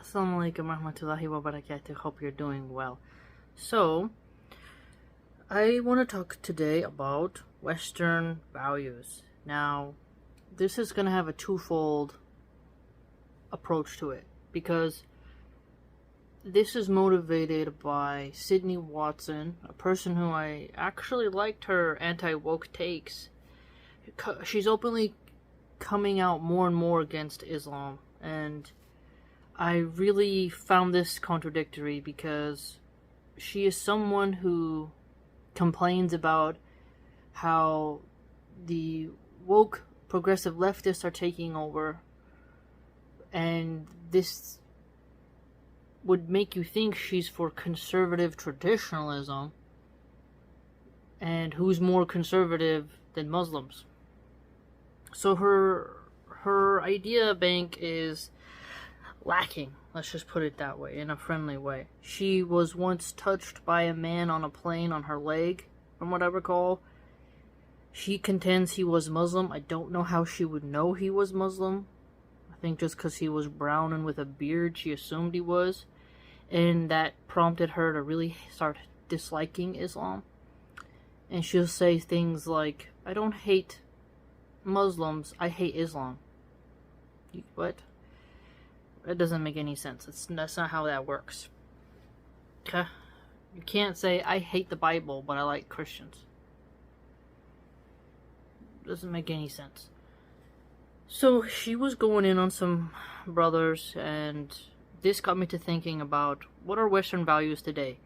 Assalamu alaikum warahmatullahi wabarakatuh. Hope you're doing well. So, I want to talk today about Western values. Now, this is going to have a twofold approach to it because this is motivated by Sydney Watson, a person who I actually liked her anti-woke takes. She's openly coming out more and more against Islam, and I really found this contradictory because she is someone who complains about how the woke progressive leftists are taking over, and this would make you think she's for conservative traditionalism, and who's more conservative than Muslims. So her idea bank is lacking, let's just put it that way, in a friendly way. She was once touched by a man on a plane on her leg, from what I recall. She contends he was Muslim. I don't know how she would know he was Muslim. I think just because he was brown and with a beard, she assumed he was. And that prompted her to really start disliking Islam. And she'll say things like, I don't hate Muslims, I hate Islam. What? That doesn't make any sense. That's not how that works. Okay? You can't say, I hate the Bible, but I like Christians. Doesn't make any sense. So, she was going in on some brothers, and this got me to thinking about what are Western values today?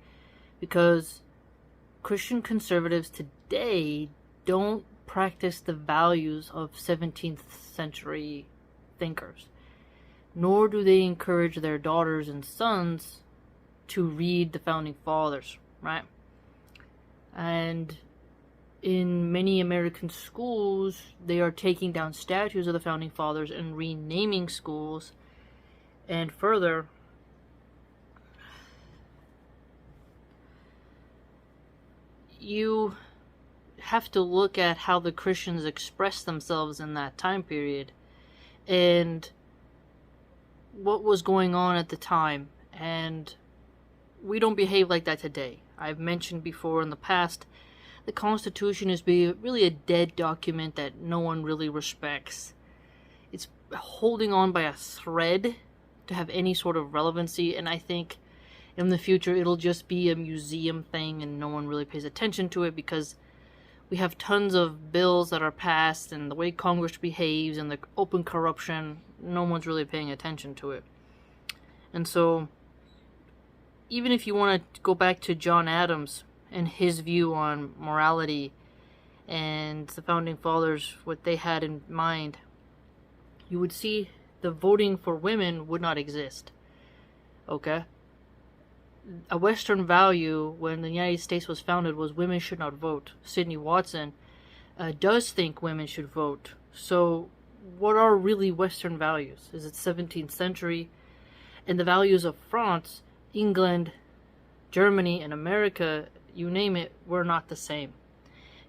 Because Christian conservatives today don't practice the values of 17th century thinkers. Nor do they encourage their daughters and sons to read the Founding Fathers, right? And in many American schools, they are taking down statues of the Founding Fathers and renaming schools. And further, you have to look at how the Christians expressed themselves in that time period and what was going on at the time, and we don't behave like that today. I've mentioned before in the past, the Constitution is really a dead document that no one really respects. It's holding on by a thread to have any sort of relevancy, and I think in the future it'll just be a museum thing and no one really pays attention to it because we have tons of bills that are passed, and the way Congress behaves and the open corruption, no one's really paying attention to it. And so, even if you want to go back to John Adams and his view on morality and the Founding Fathers, what they had in mind, you would see the voting for women would not exist. Okay? A Western value when the United States was founded was women should not vote. Sydney Watson does think women should vote. So what are really Western values? Is it 17th century? And the values of France, England, Germany, and America, you name it, were not the same.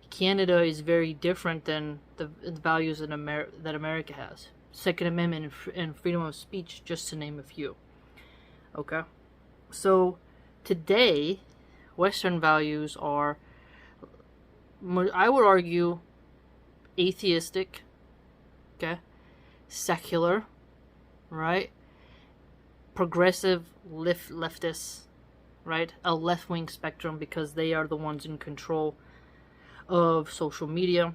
Canada is very different than the values that America has. Second Amendment and freedom of speech, just to name a few. Okay? So today, Western values are, I would argue, atheistic, okay, secular, right, progressive leftists, right, a left-wing spectrum because they are the ones in control of social media,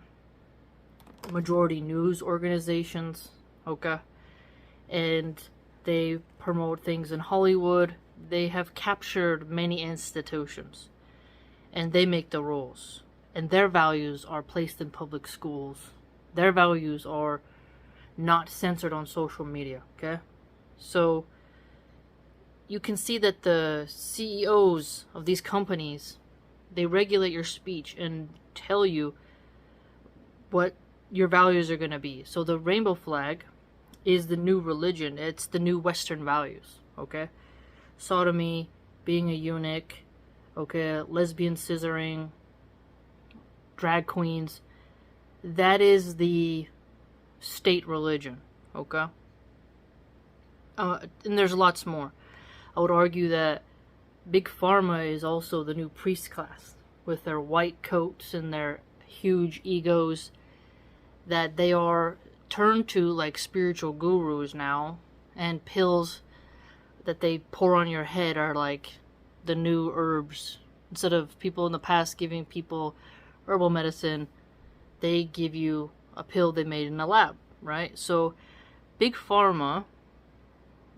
majority news organizations, okay, and they promote things in Hollywood. They have captured many institutions, and they make the rules, and their values are placed in public schools. Their values are not censored on social media, okay? So you can see that the CEOs of these companies, they regulate your speech and tell you what your values are going to be. So the rainbow flag is the new religion. It's the new Western values, okay? Sodomy, being a eunuch, okay, lesbian scissoring, drag queens. That is the state religion, okay? And there's lots more. I would argue that Big Pharma is also the new priest class, with their white coats and their huge egos, that they are turned to like spiritual gurus now, and pills that they pour on your head are like the new herbs. Instead of people in the past giving people herbal medicine, they give you a pill they made in a lab, right? So Big Pharma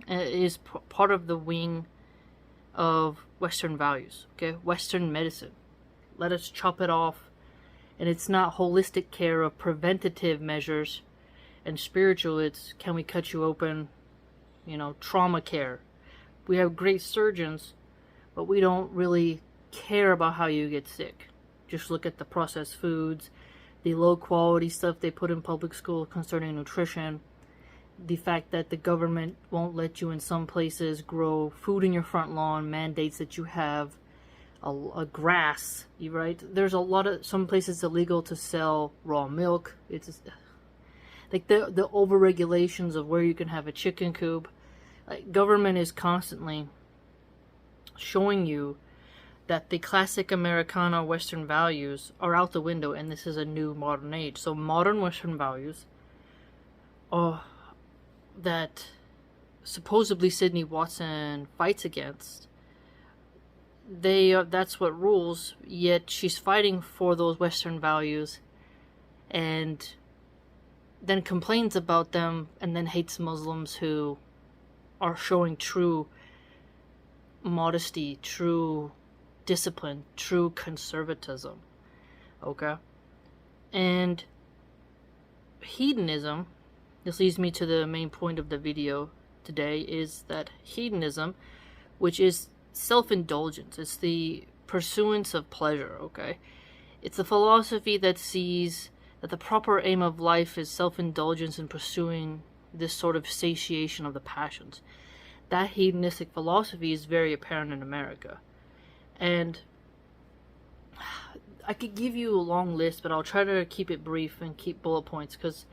is part of the wing of Western values, okay? Western medicine. Let us chop it off. And it's not holistic care of preventative measures and spiritual, it's can we cut you open, trauma care. We have great surgeons, but we don't really care about how you get sick. Just look at the processed foods, the low quality stuff they put in public school concerning nutrition, the fact that the government won't let you in some places grow food in your front lawn, mandates that you have a grass, right? There's a lot of, some places it's illegal to sell raw milk. It's like the over regulations of where you can have a chicken coop. Like, government is constantly showing you that the classic Americana Western values are out the window, and this is a new modern age. So modern Western values that supposedly Sydney Watson fights against, that's what rules, yet she's fighting for those Western values and then complains about them, and then hates Muslims who are showing true modesty, true discipline, true conservatism. Okay? And hedonism, this leads me to the main point of the video today, is that hedonism, which is self-indulgence, it's the pursuance of pleasure, okay? It's a philosophy that sees that the proper aim of life is self-indulgence in pursuing this sort of satiation of the passions. That hedonistic philosophy is very apparent in America. And I could give you a long list, but I'll try to keep it brief and keep bullet points, because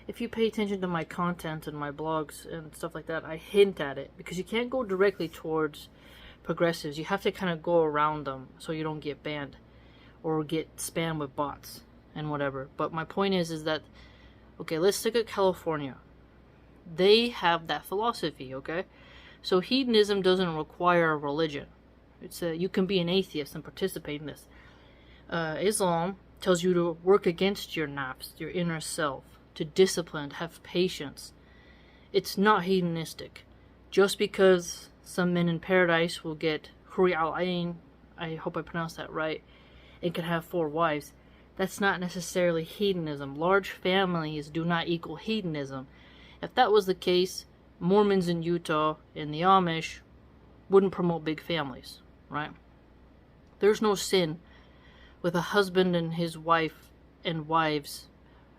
if you pay attention to my content and my blogs and stuff like that, I hint at it, because you can't go directly towards progressives. You have to kind of go around them so you don't get banned or get spammed with bots and whatever. But my point is that, okay, let's look at California. They have that philosophy, okay? So hedonism doesn't require a religion. It's you can be an atheist and participate in this. Islam tells you to work against your nafs, your inner self, to discipline, have patience. It's not hedonistic. Just because some men in paradise will get Huri al-Ain, I hope I pronounced that right, and can have 4 wives, that's not necessarily hedonism. Large families do not equal hedonism. If that was the case, Mormons in Utah and the Amish wouldn't promote big families, right? There's no sin with a husband and his wife and wives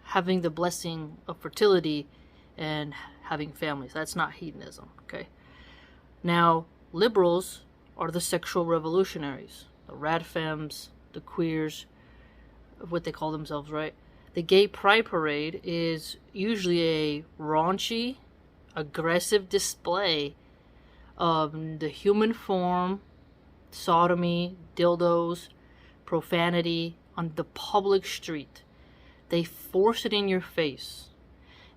having the blessing of fertility and having families. That's not hedonism, okay? Now, liberals are the sexual revolutionaries, the radfems, the queers, what they call themselves, right? The gay pride parade is usually a raunchy, aggressive display of the human form, sodomy, dildos, profanity on the public street. They force it in your face.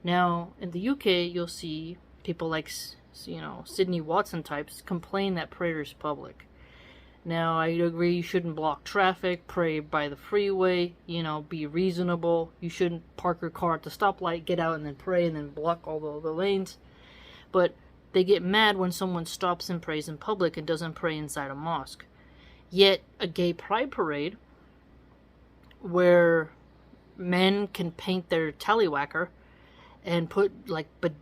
Now, in the UK, you'll see people like, Sydney Watson types complain that prayer is public. Now, I agree you shouldn't block traffic, pray by the freeway, be reasonable. You shouldn't park your car at the stoplight, get out and then pray and then block all the lanes. But they get mad when someone stops and prays in public and doesn't pray inside a mosque. Yet, a gay pride parade, where men can paint their tallywhacker and put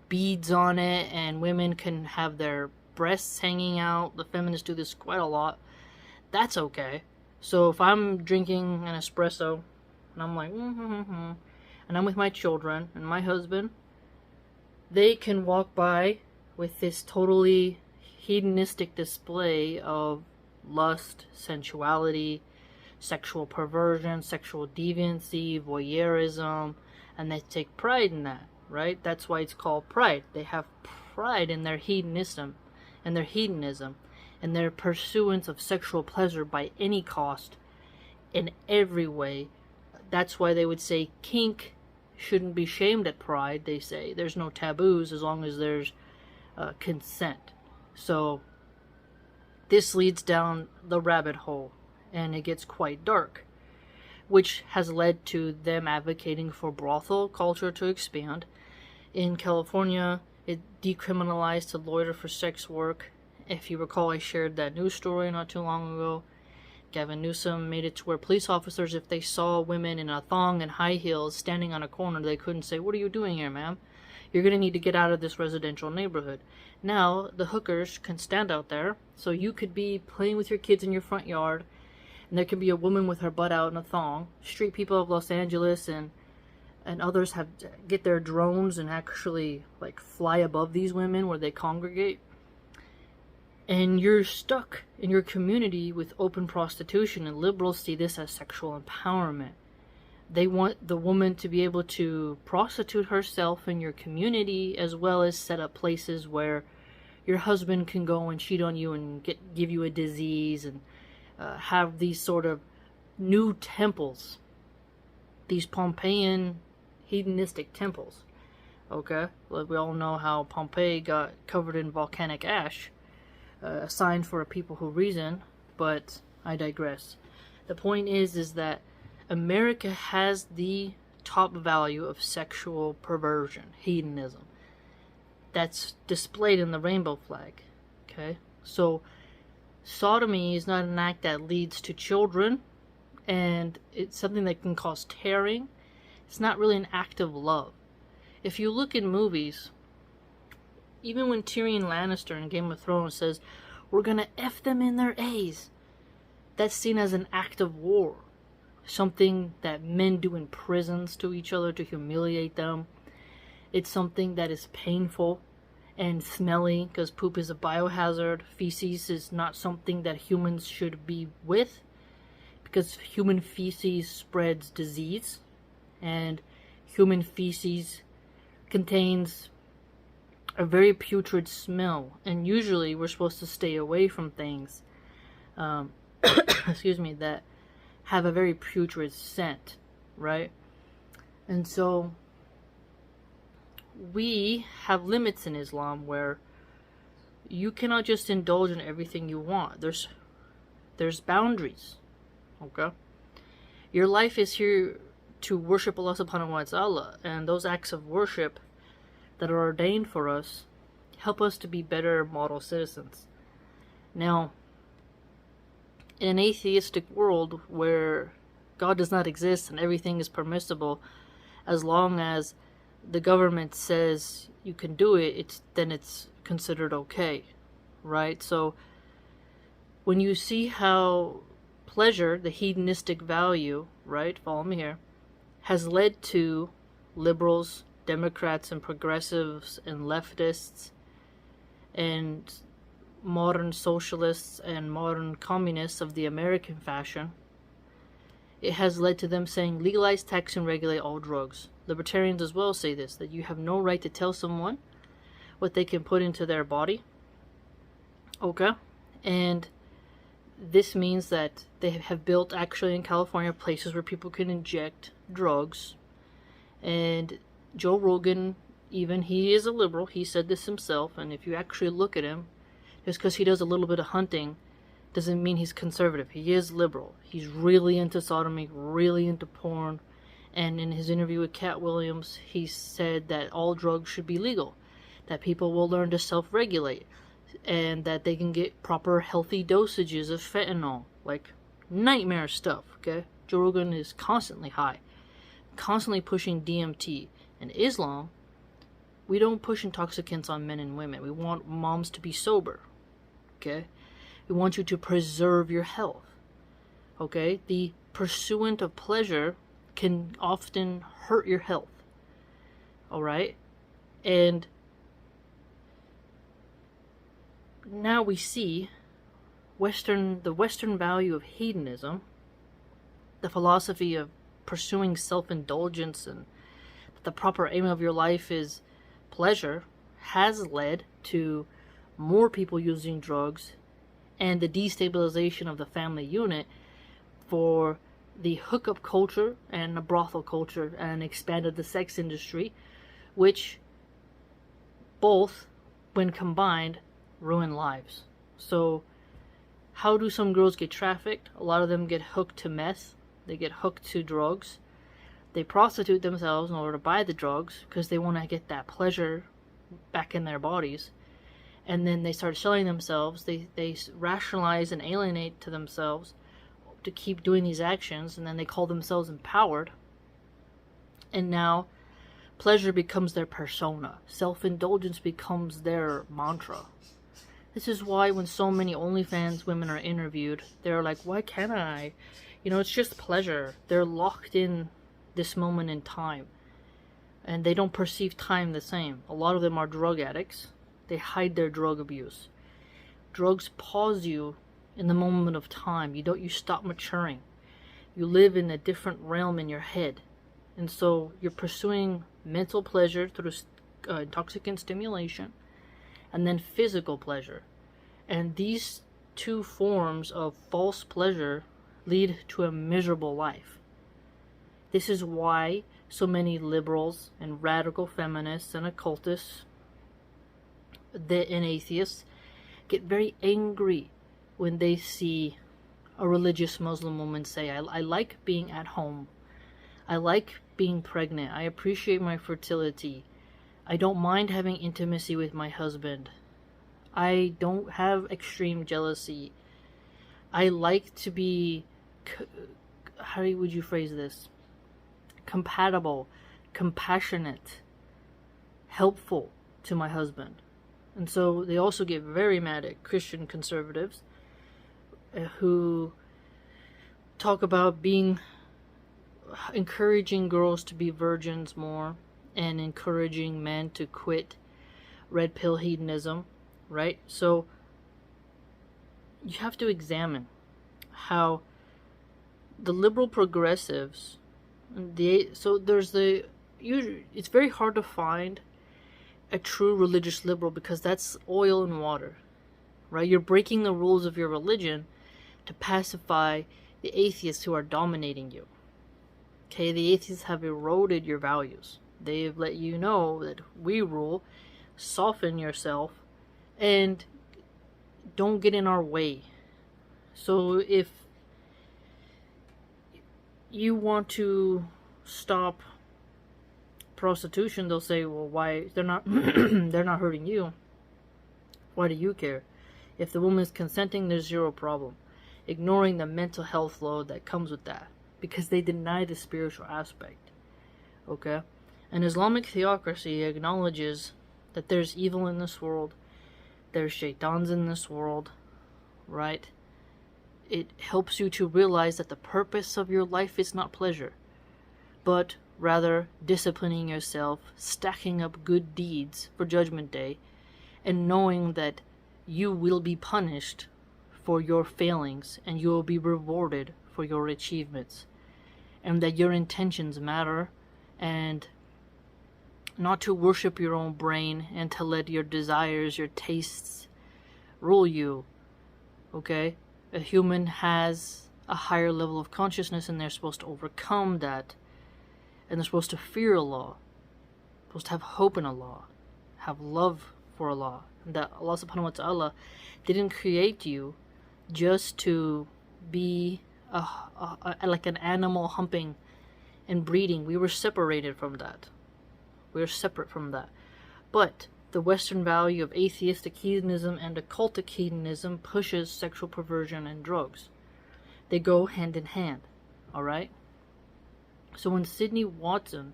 beads on it, and women can have their breasts hanging out. The feminists do this quite a lot. That's okay. So if I'm drinking an espresso and I'm like, and I'm with my children and my husband, they can walk by with this totally hedonistic display of lust, sensuality, sexual perversion, sexual deviancy, voyeurism, and they take pride in that, right? That's why it's called pride. They have pride in their hedonism, and their pursuance of sexual pleasure by any cost, in every way. That's why they would say kink shouldn't be shamed at pride. They say there's no taboos as long as there's consent. So this leads down the rabbit hole, and it gets quite dark, which has led to them advocating for brothel culture to expand. In California, it decriminalized to loiter for sex work. If you recall, I shared that news story not too long ago. Gavin Newsom made it to where police officers, if they saw women in a thong and high heels standing on a corner, they couldn't say, "What are you doing here, ma'am? You're going to need to get out of this residential neighborhood." Now, the hookers can stand out there, so you could be playing with your kids in your front yard, and there could be a woman with her butt out in a thong. Street people of Los Angeles and others get their drones and actually like fly above these women where they congregate. And you're stuck in your community with open prostitution, and liberals see this as sexual empowerment. They want the woman to be able to prostitute herself in your community, as well as set up places where your husband can go and cheat on you and give you a disease, and have these sort of new temples, these Pompeian hedonistic temples. Okay, well, we all know how Pompeii got covered in volcanic ash, a sign for a people who reason, but I digress. The point is that America has the top value of sexual perversion, hedonism. That's displayed in the rainbow flag. Okay, so sodomy is not an act that leads to children, and it's something that can cause tearing. It's not really an act of love. If you look in movies, even when Tyrion Lannister in Game of Thrones says, "We're gonna F them in their A's," that's seen as an act of war. Something that men do in prisons to each other to humiliate them. It's something that is painful and smelly, because poop is a biohazard. Feces is not something that humans should be with, because human feces spreads disease, and human feces contains a very putrid smell, and usually we're supposed to stay away from things excuse me, that have a very putrid scent, right? And so we have limits in Islam where you cannot just indulge in everything you want. There's boundaries. Okay? Your life is here to worship Allah subhanahu wa ta'ala, and those acts of worship that are ordained for us help us to be better model citizens. Now, in an atheistic world where God does not exist and everything is permissible, as long as the government says you can do it, then it's considered okay, right? So when you see how pleasure, the hedonistic value, right, follow me here, has led to liberals, Democrats, and progressives, and leftists, and modern socialists and modern communists of the American fashion, it has led to them saying legalize, tax, and regulate all drugs. Libertarians as well say this, that you have no right to tell someone what they can put into their body. Okay? And this means that they have built, actually in California, places where people can inject drugs. And Joe Rogan, even, he is a liberal, he said this himself, and if you actually look at him, just because he does a little bit of hunting doesn't mean he's conservative. He is liberal. He's really into sodomy, really into porn. And in his interview with Cat Williams, he said that all drugs should be legal, that people will learn to self-regulate, and that they can get proper healthy dosages of fentanyl. Like, nightmare stuff, okay? Joe Rogan is constantly high, constantly pushing DMT. In Islam, we don't push intoxicants on men and women. We want moms to be sober, okay? We want you to preserve your health, okay? The pursuit of pleasure can often hurt your health, all right? And now we see the Western value of hedonism, the philosophy of pursuing self-indulgence, and that the proper aim of your life is pleasure, has led to more people using drugs and the destabilization of the family unit for the hookup culture and the brothel culture, and expanded the sex industry, which both, when combined, ruin lives. So how do some girls get trafficked? A lot of them get hooked to meth. They get hooked to drugs. They prostitute themselves in order to buy the drugs because they want to get that pleasure back in their bodies. And then they start selling themselves. They rationalize and alienate to themselves to keep doing these actions, and then they call themselves empowered. And now pleasure becomes their persona. Self-indulgence becomes their mantra. This is why when so many OnlyFans women are interviewed, they're like, why can't I? You know, it's just pleasure. They're locked in this moment in time, and they don't perceive time the same. A lot of them are drug addicts. They hide their drug abuse. Drugs pause you in the moment of time. You stop maturing. You live in a different realm in your head. And so you're pursuing mental pleasure through intoxicant stimulation, and then physical pleasure. And these two forms of false pleasure lead to a miserable life. This is why so many liberals and radical feminists and occultists and atheists get very angry when they see a religious Muslim woman say, I like being at home. I like being pregnant. I appreciate my fertility. I don't mind having intimacy with my husband. I don't have extreme jealousy. I like to be, how would you phrase this? Compatible, compassionate, helpful to my husband. And so they also get very mad at Christian conservatives who talk about encouraging girls to be virgins more, and encouraging men to quit red pill hedonism, right? So you have to examine how the liberal progressives, it's very hard to find a true religious liberal, because that's oil and water, right? You're breaking the rules of your religion to pacify the atheists who are dominating you. Okay, the atheists have eroded your values. They've let you know that we rule. Soften yourself and don't get in our way. So if you want to stop prostitution, they'll say, well, why? They're not they're not hurting you. Why do you care? If the woman is consenting, there's zero problem. Ignoring the mental health load that comes with that, because they deny the spiritual aspect. Okay? An Islamic theocracy acknowledges that there's evil in this world, there's shaitans in this world, right? It helps you to realize that the purpose of your life is not pleasure, but rather disciplining yourself, stacking up good deeds for Judgment Day, and knowing that you will be punished for your failings and you will be rewarded for your achievements, and that your intentions matter, and not to worship your own brain and to let your desires, your tastes rule you. Okay? A human has a higher level of consciousness, and they're supposed to overcome that. And they're supposed to fear Allah. Supposed to have hope in Allah. Have love for Allah. And that Allah subhanahu wa ta'ala didn't create you just to be like an animal humping and breeding. We were separated from that. We are separate from that. But the Western value of atheistic hedonism and occultic hedonism pushes sexual perversion and drugs. They go hand in hand. Alright? So when Sydney Watson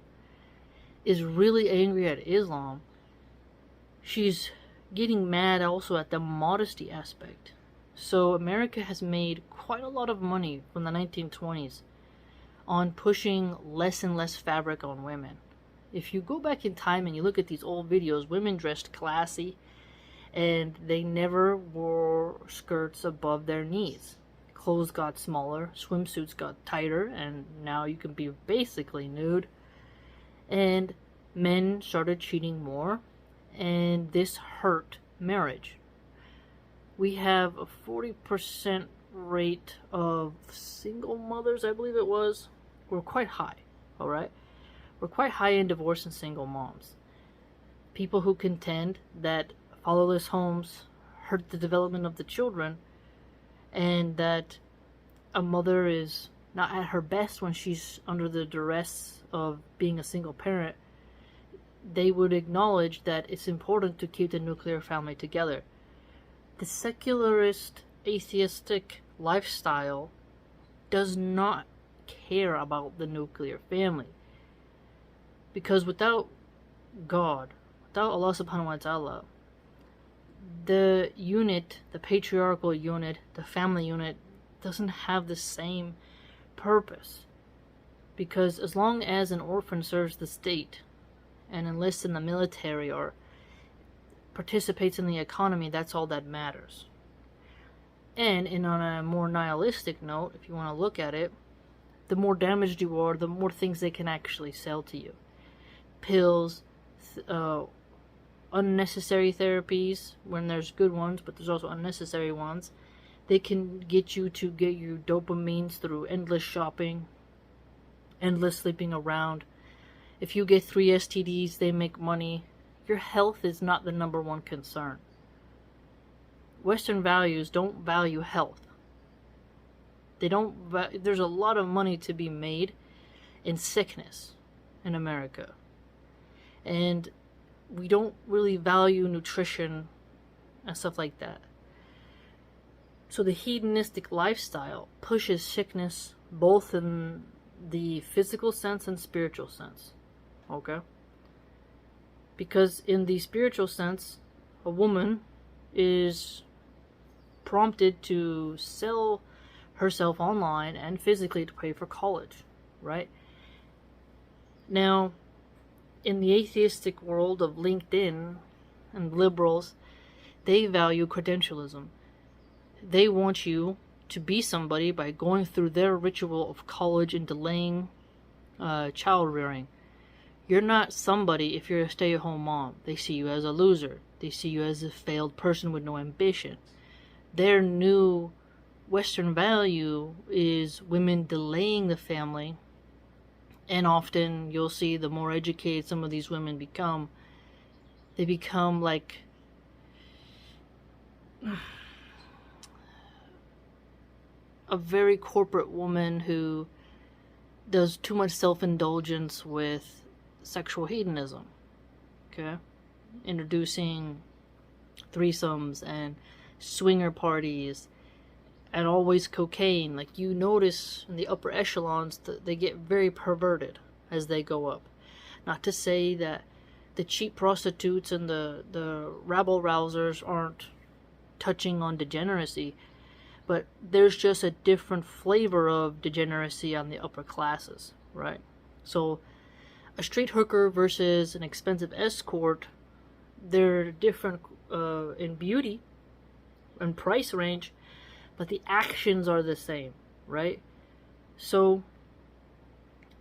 is really angry at Islam, she's getting mad also at the modesty aspect. So America has made quite a lot of money from the 1920s on pushing less and less fabric on women. If you go back in time and you look at these old videos, women dressed classy, and they never wore skirts above their knees. Clothes got smaller, swimsuits got tighter, and now you can be basically nude. And men started cheating more, and this hurt marriage. We have a 40% rate of single mothers, I believe it was. We're quite high, alright? We're quite high in divorce and single moms. People who contend that fatherless homes hurt the development of the children, and that a mother is not at her best when she's under the duress of being a single parent, they would acknowledge that it's important to keep the nuclear family together. The secularist, atheistic lifestyle does not care about the nuclear family. Because without God, without Allah subhanahu wa ta'ala, the unit, the patriarchal unit, the family unit, doesn't have the same purpose. Because as long as an orphan serves the state and enlists in the military or participates in the economy, that's all that matters. And on a more nihilistic note, if you want to look at it, the more damaged you are, the more things they can actually sell to you. Pills, unnecessary therapies, when there's good ones, but there's also unnecessary ones. They can get you to get your dopamines through endless shopping, endless sleeping around. If you get 3 STDs, they make money. Your health is not the number one concern. Western values don't value health. There's a lot of money to be made in sickness in America. And we don't really value nutrition and stuff like that. So the hedonistic lifestyle pushes sickness both in the physical sense and spiritual sense. Okay? Because in the spiritual sense, a woman is prompted to sell herself online and physically to pay for college, right? Now, in the atheistic world of LinkedIn and liberals, they value credentialism. They want you to be somebody by going through their ritual of college and delaying child rearing. You're not somebody if you're a stay-at-home mom. They see you as a loser. They see you as a failed person with no ambition. Their new Western value is women delaying the family, and often you'll see the more educated some of these women become, they become like a very corporate woman who does too much self-indulgence with sexual hedonism. Okay? Introducing threesomes and swinger parties and always cocaine. Like, you notice in the upper echelons that they get very perverted as they go up. Not to say that the cheap prostitutes and the rabble-rousers aren't touching on degeneracy, but there's just a different flavor of degeneracy on the upper classes, right? So a straight hooker versus an expensive escort, they're different in beauty and price range, but the actions are the same, right? So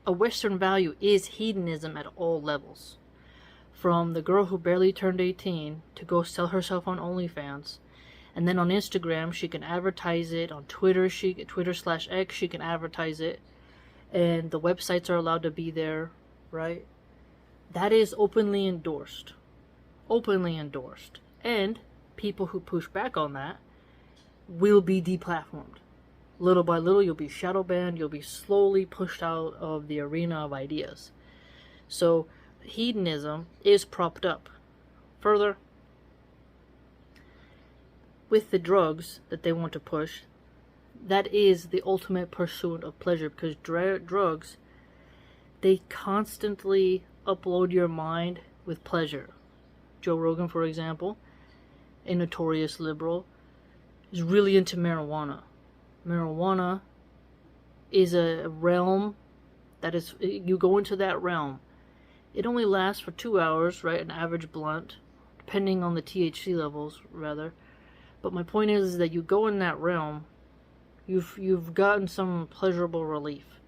a Western value is hedonism at all levels. From the girl who barely turned 18 to go sell herself on OnlyFans, and then on Instagram she can advertise it, on Twitter, Twitter/X, she can advertise it, and the websites are allowed to be there, right? That is openly endorsed. Openly endorsed. And people who push back on that will be deplatformed. Little by little, you'll be shadow banned, you'll be slowly pushed out of the arena of ideas. So hedonism is propped up. Further, with the drugs that they want to push, that is the ultimate pursuit of pleasure, because drugs, they constantly upload your mind with pleasure. Joe Rogan, for example, a notorious liberal, is really into marijuana. Marijuana is a realm that is, you go into that realm. It only lasts for 2 hours, right? An average blunt, depending on the THC levels, rather. But my point is that you go in that realm, you've gotten some pleasurable relief.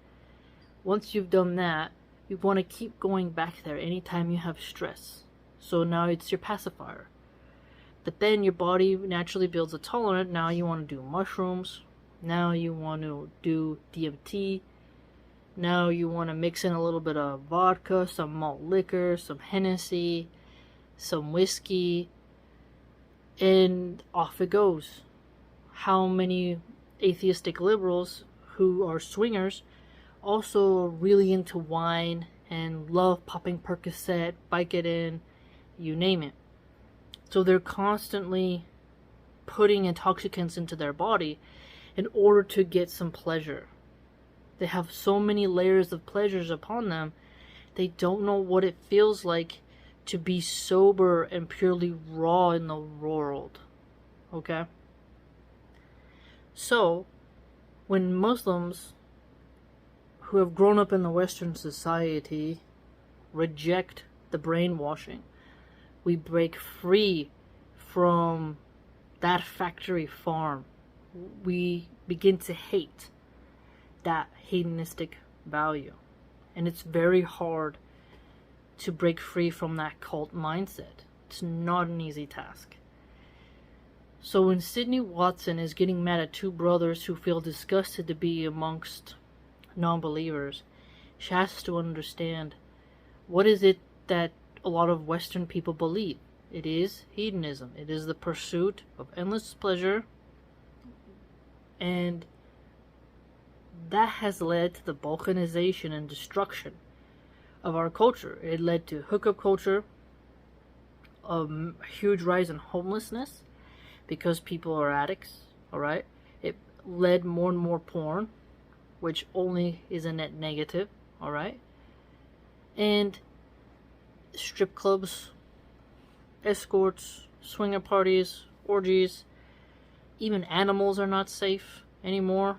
Once you've done that, you want to keep going back there anytime you have stress. So now it's your pacifier. But then your body naturally builds a tolerance. Now you want to do mushrooms. Now you want to do DMT. Now you want to mix in a little bit of vodka, some malt liquor, some Hennessy, some whiskey, and off it goes. How many atheistic liberals who are swingers also are really into wine and love popping Percocet, Vicodin, you name it. So they're constantly putting intoxicants into their body in order to get some pleasure. They have so many layers of pleasures upon them, they don't know what it feels like to be sober and purely raw in the world. Okay? So, when Muslims who have grown up in the Western society reject the brainwashing, we break free from that factory farm. We begin to hate that hedonistic value. And it's very hard to break free from that cult mindset. It's not an easy task. So when Sydney Watson is getting mad at two brothers who feel disgusted to be amongst non-believers, she has to understand, what is it that a lot of Western people believe? It is hedonism. It is the pursuit of endless pleasure, and that has led to the balkanization and destruction of our culture. It led to hookup culture, a huge rise in homelessness because people are addicts, alright? It led more and more porn, which only is a net negative, alright? And strip clubs, escorts, swinger parties, orgies, even animals are not safe anymore.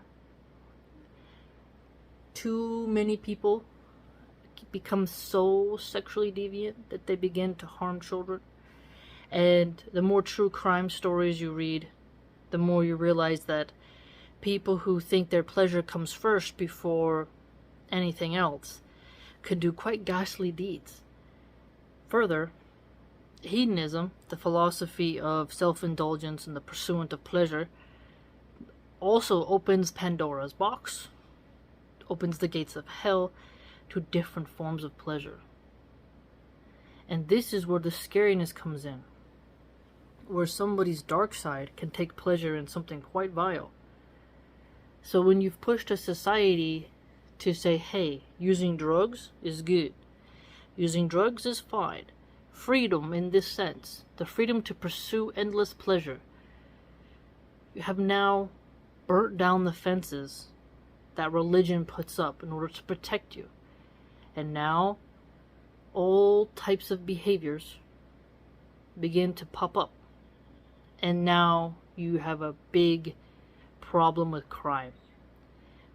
Too many people become so sexually deviant that they begin to harm children. And the more true crime stories you read, the more you realize that people who think their pleasure comes first before anything else could do quite ghastly deeds. Further, hedonism, the philosophy of self-indulgence and the pursuit of pleasure, also opens Pandora's box, opens the gates of hell to different forms of pleasure. And this is where the scariness comes in, where somebody's dark side can take pleasure in something quite vile. So when you've pushed a society to say, hey, using drugs is good, using drugs is fine, freedom in this sense, the freedom to pursue endless pleasure, you have now burnt down the fences that religion puts up in order to protect you. And now all types of behaviors begin to pop up. And now you have a big problem with crime.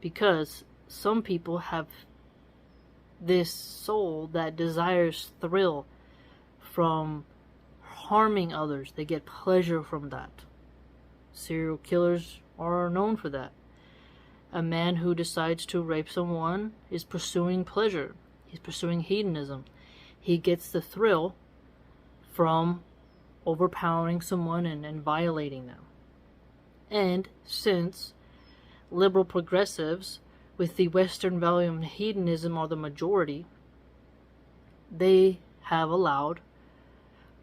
Because some people have this soul that desires thrill from harming others. They get pleasure from that. Serial killers are known for that. A man who decides to rape someone is pursuing pleasure. He's pursuing hedonism. He gets the thrill from overpowering someone and violating them. And since liberal progressives with the Western value of hedonism are the majority, they have allowed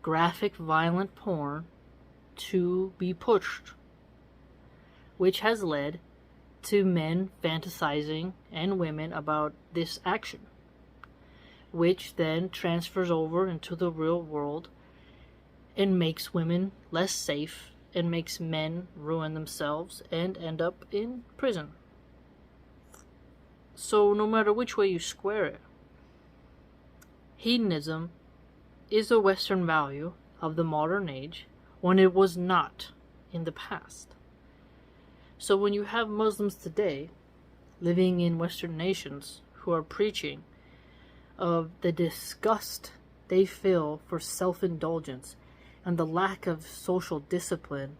graphic, violent porn to be pushed, which has led to men fantasizing and women about this action, which then transfers over into the real world and makes women less safe and makes men ruin themselves and end up in prison. So no matter which way you square it, hedonism is a Western value of the modern age when it was not in the past. So when you have Muslims today living in Western nations who are preaching of the disgust they feel for self-indulgence and the lack of social discipline,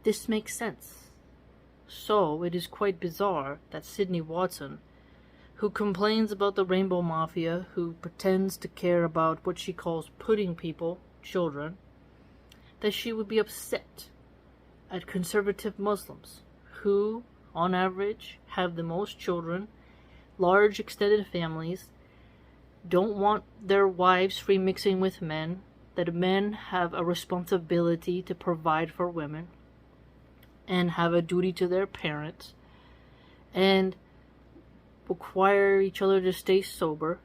this makes sense. So it is quite bizarre that Sydney Watson, who complains about the rainbow mafia, who pretends to care about what she calls pudding people, children, that she would be upset at conservative Muslims, who, on average, have the most children, large extended families, don't want their wives free mixing with men, that men have a responsibility to provide for women, and have a duty to their parents, and require each other to stay sober,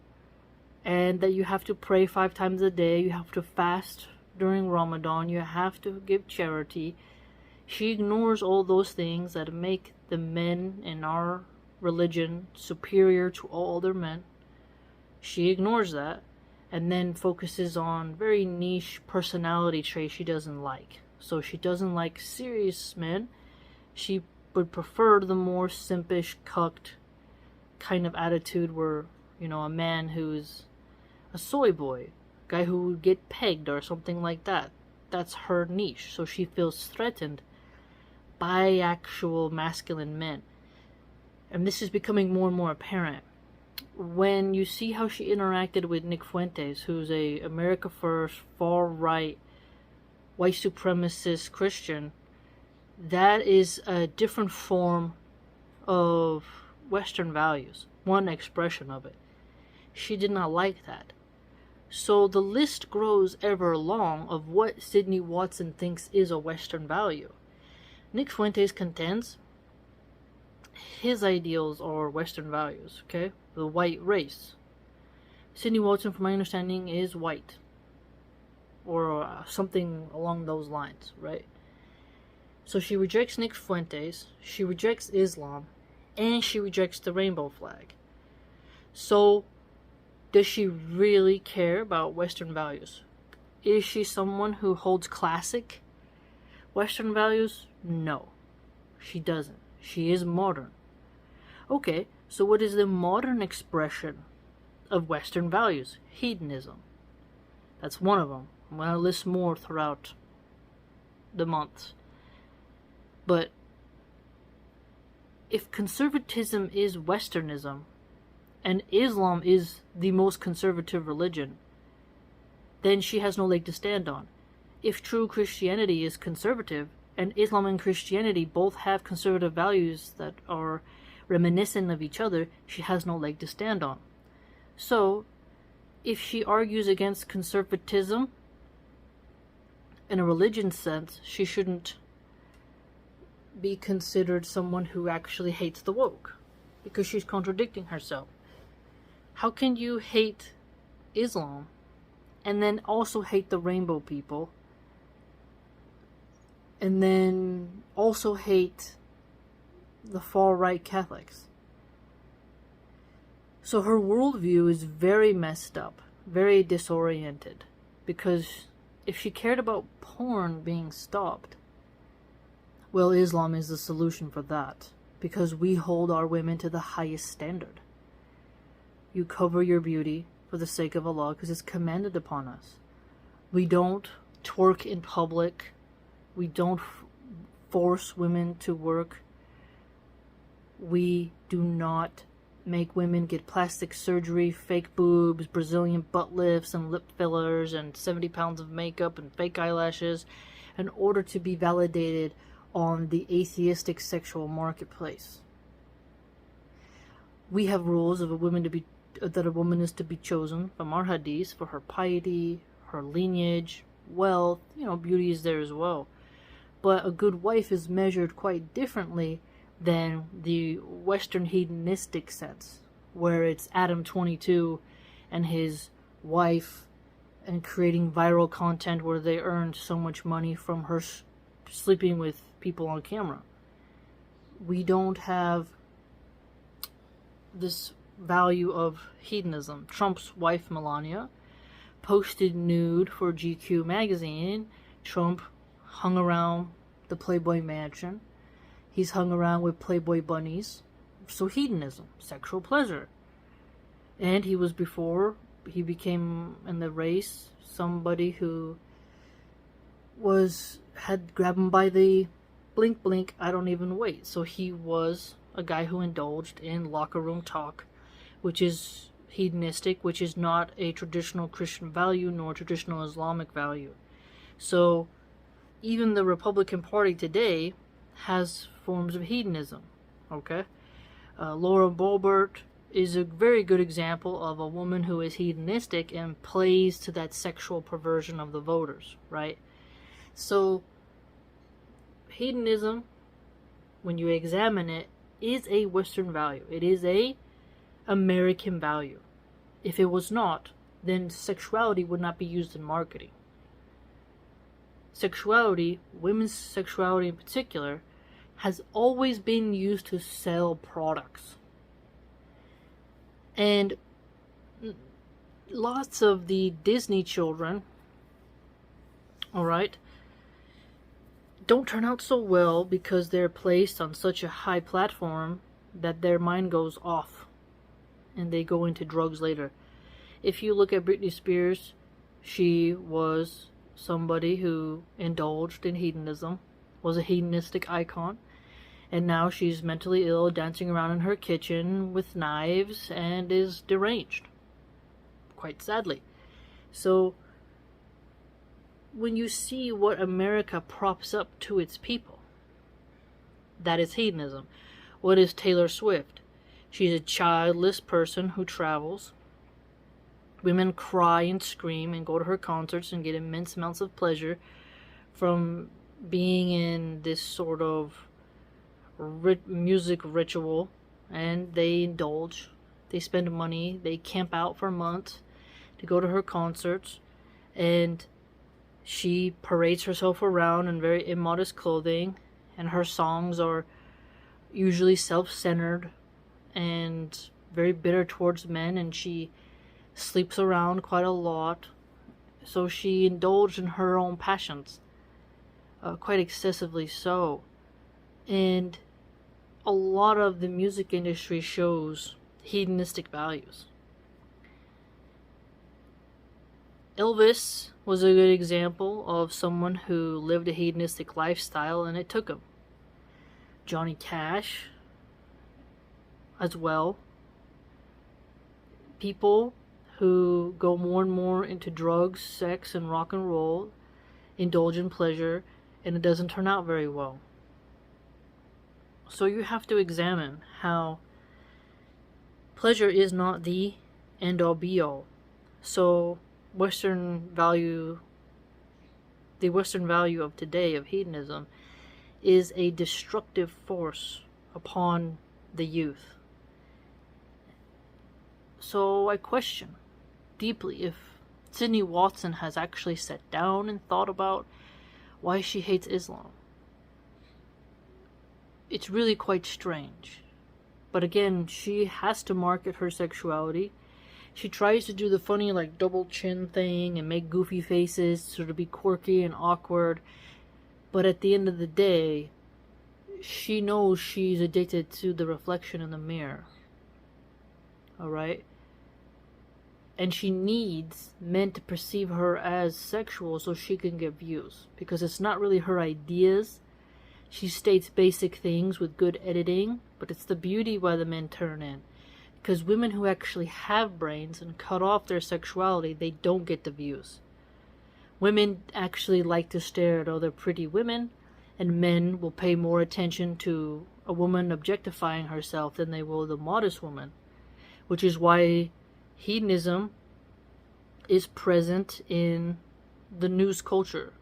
and that you have to pray 5 times a day, you have to fast during Ramadan, you have to give charity. She ignores all those things that make the men in our religion superior to all other men. She ignores that and then focuses on very niche personality traits she doesn't like. So she doesn't like serious men. She would prefer the more simpish, cucked kind of attitude where, a man who's a soy boy, a guy who would get pegged or something like that. That's her niche. So she feels threatened by actual masculine men. And this is becoming more and more apparent when you see how she interacted with Nick Fuentes, who's a America First, far-right, white supremacist Christian. That is a different form of Western values, one expression of it. She did not like that. So the list grows ever long of what Sidney Watson thinks is a Western value. Nick Fuentes contends his ideals are Western values, okay? The white race. Sidney Watson, from my understanding, is white. Or something along those lines, right? So she rejects Nick Fuentes, she rejects Islam, and she rejects the rainbow flag. So, does she really care about Western values? Is she someone who holds classic Western values? No, she doesn't. She is modern. Okay, so what is the modern expression of Western values? Hedonism. That's one of them. I'm going to list more throughout the months. But if conservatism is Westernism, and Islam is the most conservative religion, then she has no leg to stand on. If true Christianity is conservative, and Islam and Christianity both have conservative values that are reminiscent of each other, she has no leg to stand on. So, if she argues against conservatism in a religion sense, she shouldn't be considered someone who actually hates the woke, because she's contradicting herself. How can you hate Islam and then also hate the rainbow people, and then also hate the far-right Catholics? So her worldview is very messed up, very disoriented, because if she cared about porn being stopped, well, Islam is the solution for that, because we hold our women to the highest standard. You cover your beauty for the sake of Allah, because it's commanded upon us. We don't twerk in public. We don't force women to work. We do not make women get plastic surgery, fake boobs, Brazilian butt lifts, and lip fillers, and 70 pounds of makeup and fake eyelashes in order to be validated on the atheistic sexual marketplace. We have rules of that a woman is to be chosen from our hadiths for her piety, her lineage, wealth, beauty is there as well. But a good wife is measured quite differently than the Western hedonistic sense, where it's Adam 22 and his wife and creating viral content where they earned so much money from her sleeping with people on camera. We don't have this value of hedonism. Trump's wife, Melania, posted nude for GQ magazine. Trump hung around the Playboy Mansion. He's hung around with Playboy bunnies. So hedonism, sexual pleasure. And he was, before he became in the race, somebody who had grabbed him by the blink blink, I don't even wait. So he was a guy who indulged in locker room talk which is hedonistic, which is not a traditional Christian value nor traditional Islamic value. So even the Republican Party today has forms of hedonism. Okay? Laura Boebert is a very good example of a woman who is hedonistic and plays to that sexual perversion of the voters, right? So hedonism, when you examine it, is a Western value. It is a American value. If it was not, then sexuality would not be used in marketing. Sexuality, women's sexuality in particular, has always been used to sell products. And lots of the Disney children, alright, don't turn out so well because they're placed on such a high platform that their mind goes off and they go into drugs later. If you look at Britney Spears, she was somebody who indulged in hedonism, was a hedonistic icon, and now she's mentally ill, dancing around in her kitchen with knives, and is deranged, quite sadly. So when you see what America props up to its people, that is hedonism. What is Taylor Swift? She's a childless person who travels. Women cry and scream and go to her concerts and get immense amounts of pleasure from being in this sort of music ritual, and they indulge. They spend money. They camp out for months to go to her concerts, and she parades herself around in very immodest clothing, and her songs are usually self-centered and very bitter towards men, and she sleeps around quite a lot. So she indulged in her own passions, quite excessively so. And a lot of the music industry shows hedonistic values. Elvis was a good example of someone who lived a hedonistic lifestyle, and it took him. Johnny Cash as well. People who go more and more into drugs, sex, and rock and roll, indulge in pleasure, and it doesn't turn out very well. So you have to examine how pleasure is not the end-all be-all. So the Western value of today of hedonism is a destructive force upon the youth. So I question deeply if Sydney Watson has actually sat down and thought about why she hates Islam. It's really quite strange. But again, she has to market her sexuality. She tries to do the funny like double chin thing and make goofy faces sort of be quirky and awkward. But at the end of the day, she knows she's addicted to the reflection in the mirror. Alright? And she needs men to perceive her as sexual so she can get views. Because it's not really her ideas. She states basic things with good editing, but it's the beauty why the men turn in. Because women who actually have brains and cut off their sexuality, they don't get the views. Women actually like to stare at other pretty women, and men will pay more attention to a woman objectifying herself than they will the modest woman. Which is why hedonism is present in the news culture.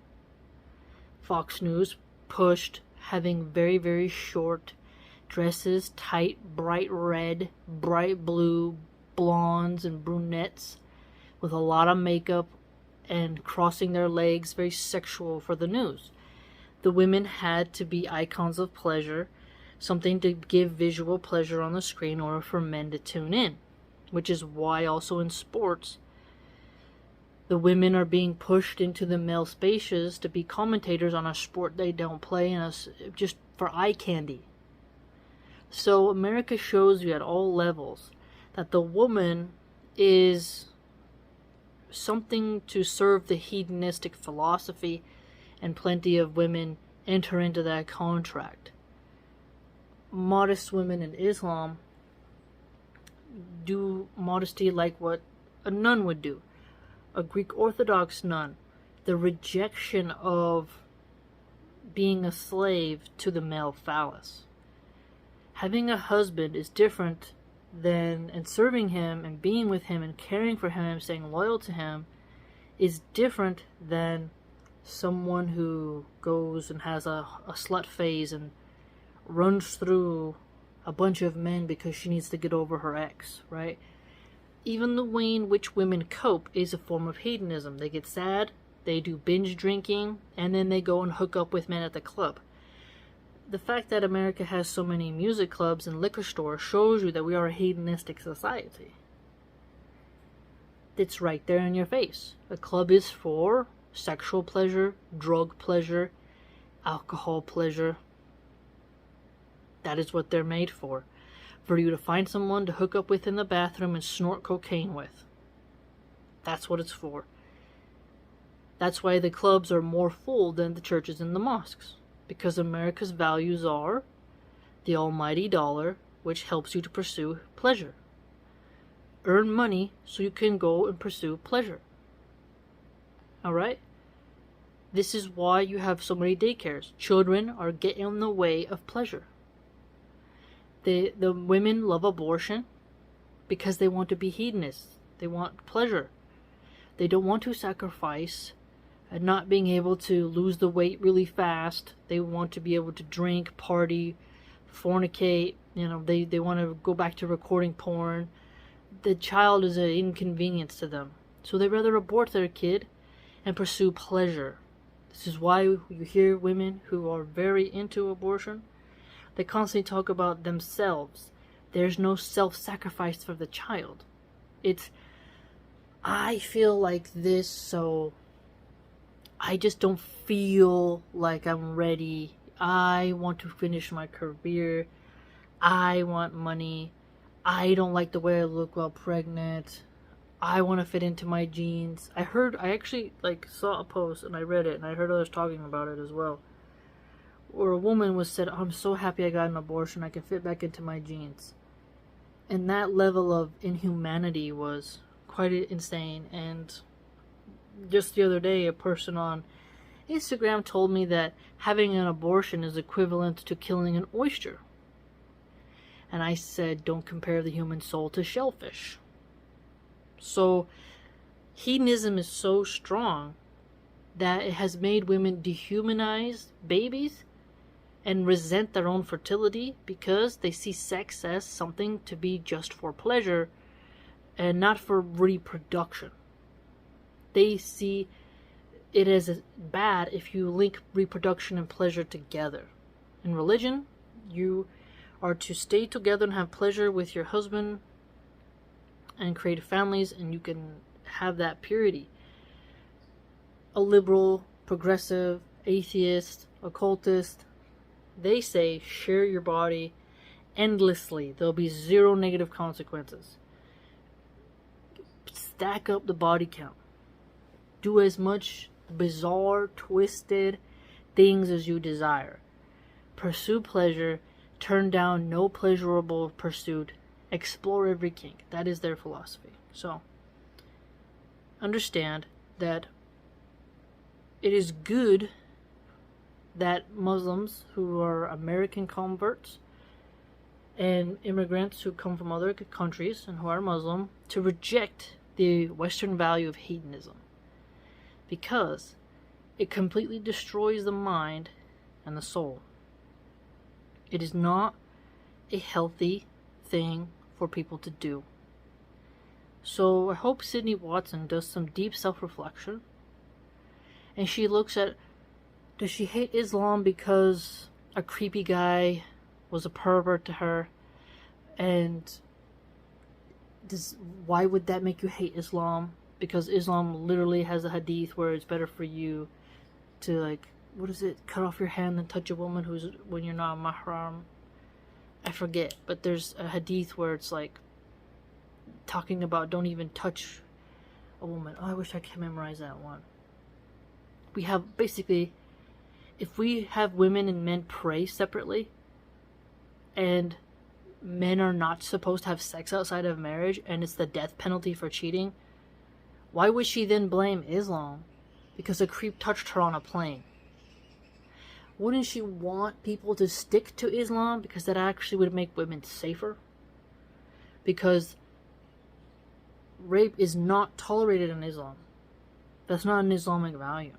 Fox News pushed having very, very short dresses, tight, bright red, bright blue, blondes and brunettes with a lot of makeup and crossing their legs, very sexual for the news. The women had to be icons of pleasure, something to give visual pleasure on the screen or for men to tune in. Which is why also in sports, the women are being pushed into the male spaces to be commentators on a sport they don't play, and just for eye candy. So America shows you at all levels that the woman is something to serve the hedonistic philosophy, and plenty of women enter into that contract. Modest women in Islam do modesty like what a nun would do, a Greek Orthodox nun. The rejection of being a slave to the male phallus. Having a husband is different than, and serving him and being with him and caring for him and staying loyal to him is different than someone who goes and has a slut phase and runs through a bunch of men because she needs to get over her ex, right? Even the way in which women cope is a form of hedonism. They get sad, they do binge drinking, and then they go and hook up with men at the club. The fact that America has so many music clubs and liquor stores shows you that we are a hedonistic society. It's right there in your face. A club is for sexual pleasure, drug pleasure, alcohol pleasure. That is what they're made for. For you to find someone to hook up with in the bathroom and snort cocaine with. That's what it's for. That's why the clubs are more full than the churches and the mosques. Because America's values are the almighty dollar, which helps you to pursue pleasure. Earn money so you can go and pursue pleasure. Alright? This is why you have so many daycares. Children are getting in the way of pleasure. The women love abortion because they want to be hedonists. They want pleasure. They don't want to sacrifice and not being able to lose the weight really fast. They want to be able to drink, party, fornicate. They want to go back to recording porn. The child is an inconvenience to them. So they rather abort their kid and pursue pleasure. This is why you hear women who are very into abortion. They constantly talk about themselves. There's no self-sacrifice for the child. It's, I feel like this, so I just don't feel like I'm ready. I want to finish my career. I want money. I don't like the way I look while pregnant. I want to fit into my jeans. I actually saw a post and I read it and I heard others talking about it as well. Where a woman said, I'm so happy I got an abortion. I can fit back into my jeans. And that level of inhumanity was quite insane. And just the other day, a person on Instagram told me that having an abortion is equivalent to killing an oyster. And I said, don't compare the human soul to shellfish. So, hedonism is so strong that it has made women dehumanize babies and resent their own fertility because they see sex as something to be just for pleasure and not for reproduction. They see it as bad if you link reproduction and pleasure together. In religion, you are to stay together and have pleasure with your husband and create families, and you can have that purity. A liberal, progressive, atheist, occultist, they say share your body endlessly. There'll be zero negative consequences. Stack up the body count. Do as much bizarre, twisted things as you desire. Pursue pleasure. Turn down no pleasurable pursuit. Explore every kink. That is their philosophy. So, understand that it is good that Muslims who are American converts and immigrants who come from other countries and who are Muslim to reject the Western value of hedonism, because it completely destroys the mind and the soul. It is not a healthy thing for people to do. So I hope Sydney Watson does some deep self-reflection and she looks at, does she hate Islam because a creepy guy was a pervert to her? And why would that make you hate Islam? Because Islam literally has a hadith where it's better for you to, cut off your hand than touch a woman when you're not a mahram. I forget, but there's a hadith where it's talking about don't even touch a woman. Oh, I wish I could memorize that one. We have, basically, if we have women and men pray separately, and men are not supposed to have sex outside of marriage and it's the death penalty for cheating, why would she then blame Islam because a creep touched her on a plane? Wouldn't she want people to stick to Islam because that actually would make women safer? Because rape is not tolerated in Islam. That's not an Islamic value.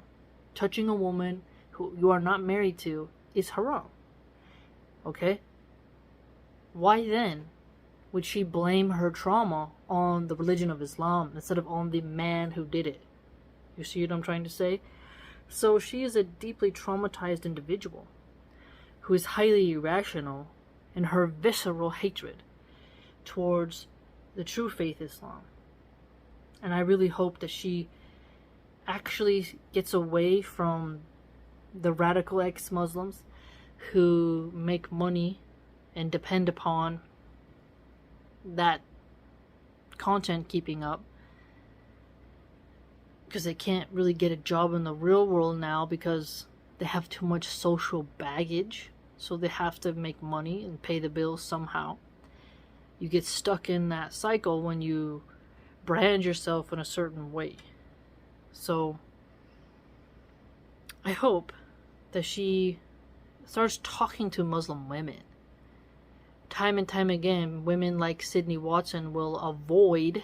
Touching a woman who you are not married to is haram. Okay? Why then would she blame her trauma on the religion of Islam instead of on the man who did it? You see what I'm trying to say? So she is a deeply traumatized individual who is highly irrational in her visceral hatred towards the true faith Islam. And I really hope that she actually gets away from the radical ex-Muslims who make money and depend upon that content keeping up, because they can't really get a job in the real world now because they have too much social baggage, so they have to make money and pay the bills somehow. You get stuck in that cycle when you brand yourself in a certain way. So I hope that she starts talking to Muslim women. Time and time again, women like Sydney Watson will avoid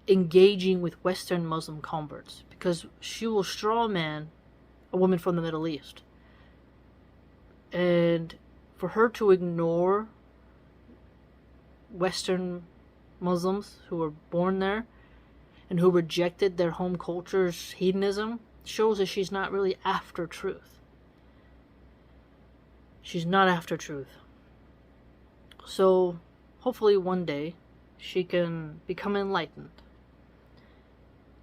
engaging with Western Muslim converts because she will strawman a woman from the Middle East. And for her to ignore Western Muslims who were born there and who rejected their home culture's hedonism shows that she's not really after truth. She's not after truth. So hopefully one day she can become enlightened.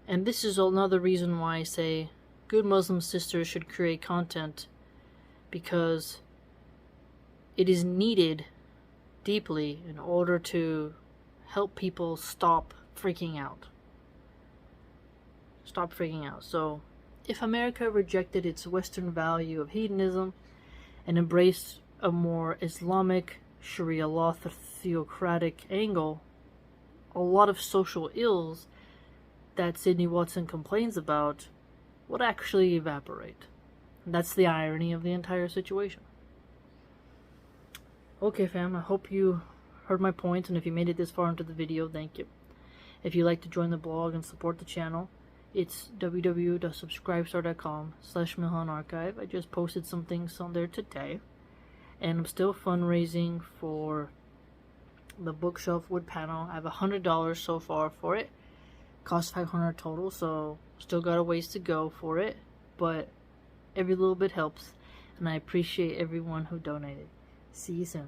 And this is another reason why I say good Muslim sisters should create content, because it is needed deeply in order to help people stop freaking out. Stop freaking out. So if America rejected its Western value of hedonism and embraced a more Islamic Sharia law theocratic angle, a lot of social ills that Sydney Watson complains about would actually evaporate. And that's the irony of the entire situation. Okay fam, I hope you heard my point, and if you made it this far into the video, thank you. If you'd like to join the blog and support the channel, it's www.subscribestar.com/MilahanArchive. I just posted some things on there today, and I'm still fundraising for the bookshelf wood panel. I have $100 so far for it. Cost $500 total, so still got a ways to go for it, but every little bit helps, and I appreciate everyone who donated. See you soon.